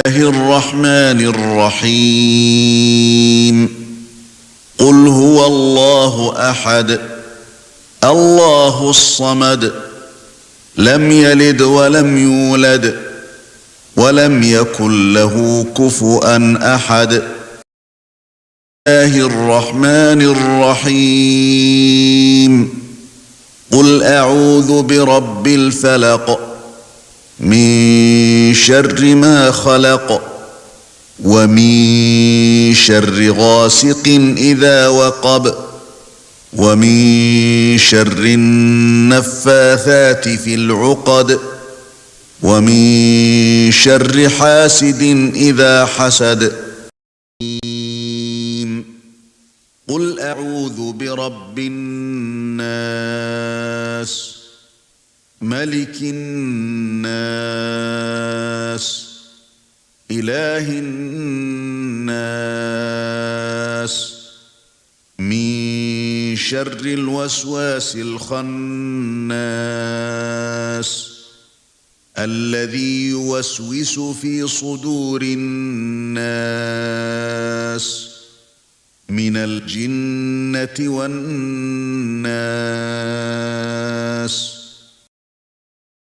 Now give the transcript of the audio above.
الله الرحمن الرحيم قل هو الله أحد الله الصمد لم يلد ولم يولد ولم يكن له كفؤا أحد الله الرحمن الرحيم قل أعوذ برب الفلق من شر ما خلق ومن شر غاسق إذا وقب ومن شر النفاثات في العقد ومن شر حاسد إذا حسد قل أعوذ برب الناس ملك الناس إله الناس من شر الوسواس الخناس الذي يوسوس في صدور الناس من الجنة والناس